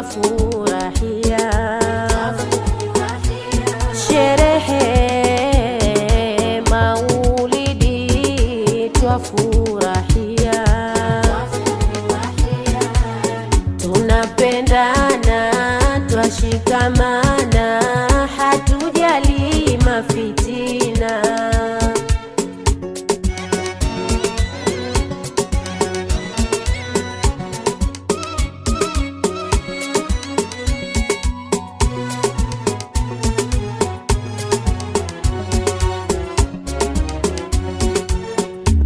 twafurahia, sherehe maulidi twafurahia, tunapendana twashikamana, hatujali mafitina.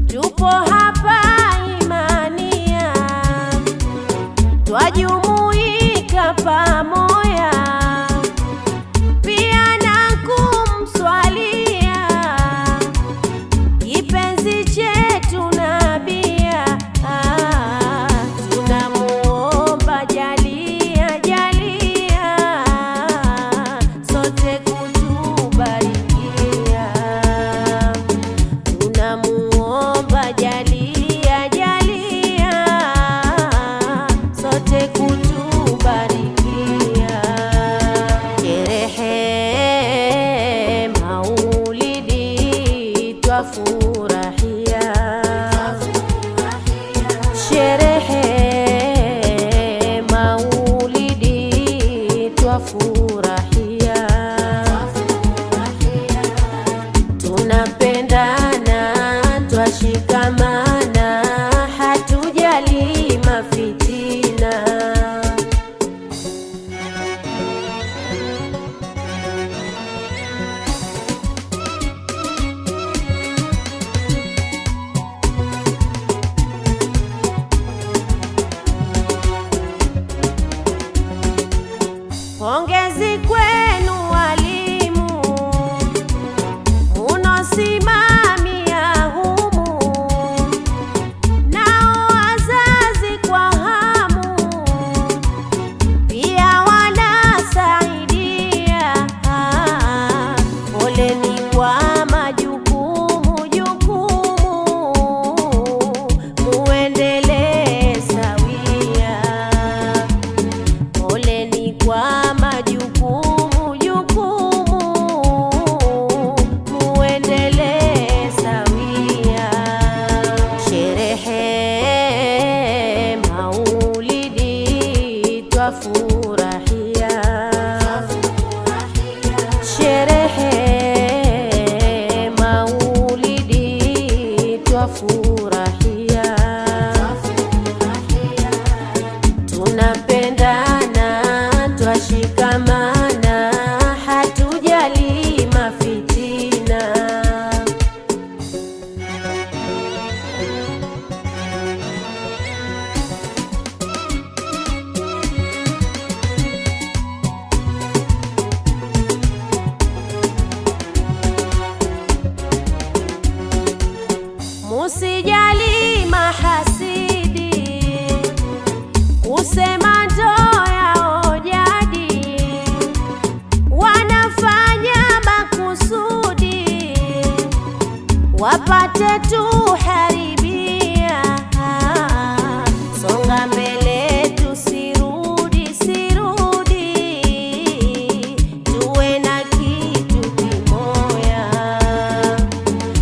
Tupo hapa Imania, twajumuika pamoja, pia na kumswalia kipenzi chetu Nabia. Tunamuomba jalia jalia, sote kutubarikia. Tunamuomba jalia jalia, sote kutubarikia. Sherehe maulidi twafurahia, sherehe maulidi twafurahia, tunapendana twashikamana, hatujali mafitina. Pongezi kwenu walimu munosimamia humu, nao wazazi kwa hamu pia wanasaidia. Poleni kwa majukumu jukumu, muendelee sawia. Poleni kwa majukumu jukumu, muendelee sawia. Sherehe maulidi twafurahia, sherehe maulidi twafurahia, tunapendana twashikamana, hatujali mafitina. Musijali mahasidi kusema ndo yao jadi, wanafanya makusudi wapate tuharibia. Songa mbele tusirudi sirudi, tuwe na kitu kimoya.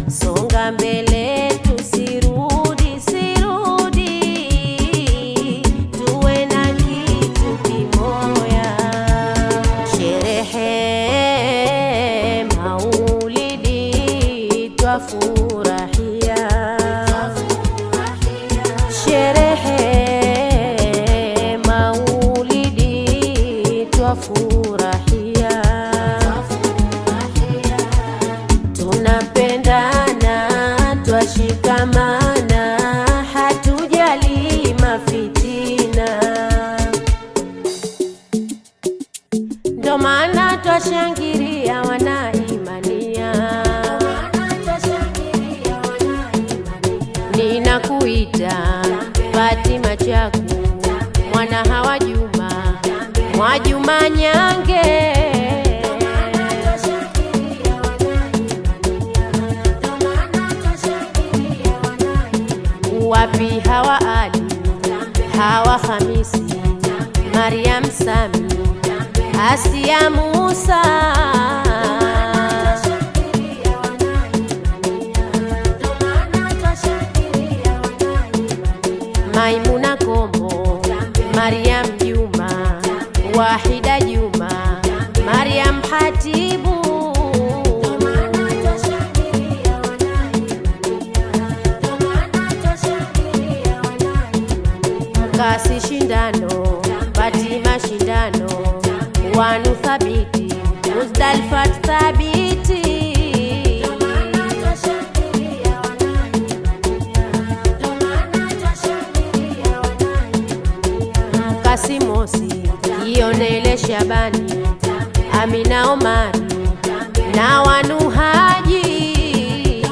Songa mbele tusirudi sirudi, tuwe na kitu kimoya. Sherehe maulidi twafurahia, sherehe maulidi twafurahia, tunapendana twashikamana, hatujali mafitina. Ndo maana twashangilia wanaimania, ninakuita Fatima Chaku, mwana hawa Juma, Mwajuma Nyange. Wapi Hawa Ali, Hawa Hamisi, Mariam Sami, Asia Musa, Maimuna Kombo, Mariam Juma, Wahida Juma, Mariam Hatibu, Mkasi Shindano, Fatima Shindano, Wanu Thabiti, Muzdalfat Thabiti, Mkasi Mosi, Ionele Shabani, Amina Omari na Wanu Haji,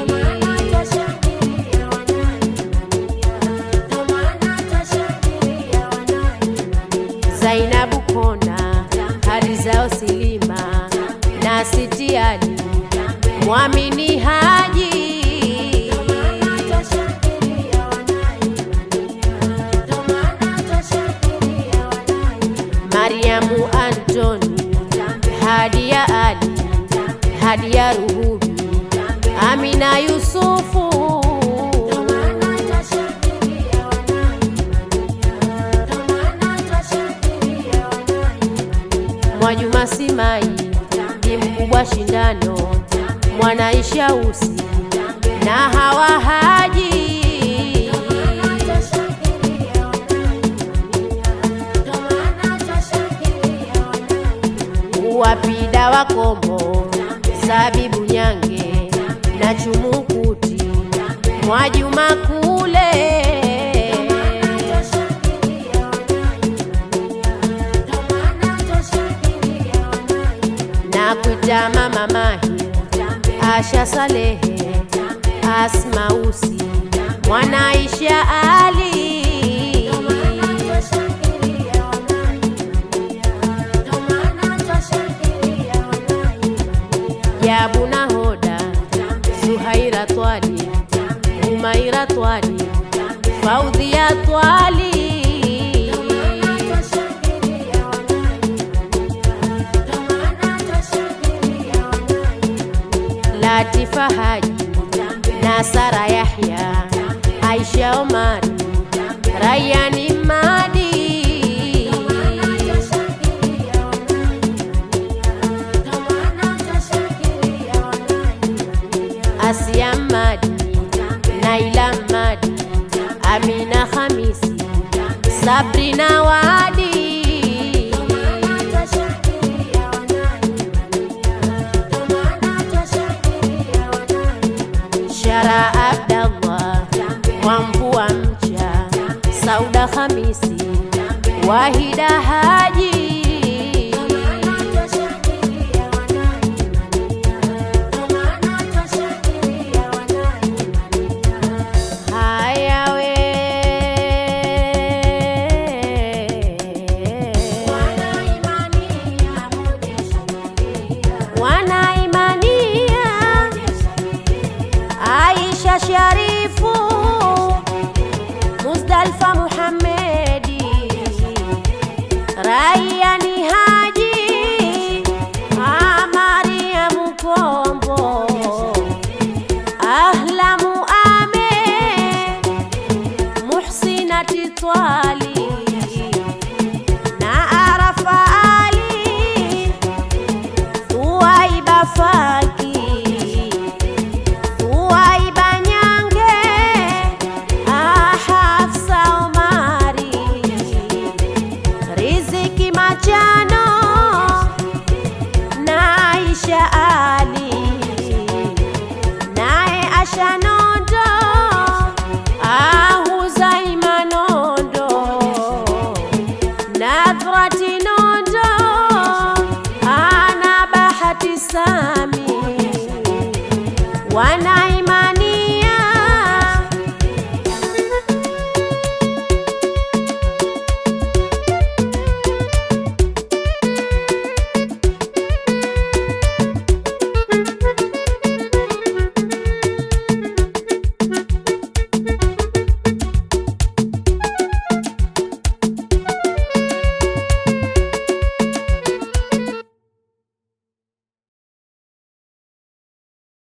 Zainabu Kona, Harizao Silima na Siti Ali, Mwamini Haji, Mariamu Antoni, Hadia Ali, Hadia Ruhubi, Amina Yusufu, Mwajuma Simai, ni Mkubwa Shindano, Mwanaisha Usi na Hawa Haji, Wapida wa Kombo, Zabibu Nyange na Chumukuti, Mwajuma Kule, na Kwita Mama Mahir, Asha Salehe, Asma Usi, Mwanaisha Ali, Yabuna Hoda, Zuhaira Twali, Umaira Twali, Faudhia Twali, Latifa Haji, Nasara Yahya, Aisha Omari, Rayani Madi, Asia Madi, Naila Madi, Amina Hamisi, Sabrina Wadi, Shara Abdallah, Wambua Mcha, Sauda Hamisi, Wahida Haji, Sharifu, Muzdalfa Muhammedi, Rayani Haji, Mariamu Kombo, Ahlamu Ame, Muhsinati Twali na Arafa Ali, Thuwaiba Faki, Ana Bahati Sana.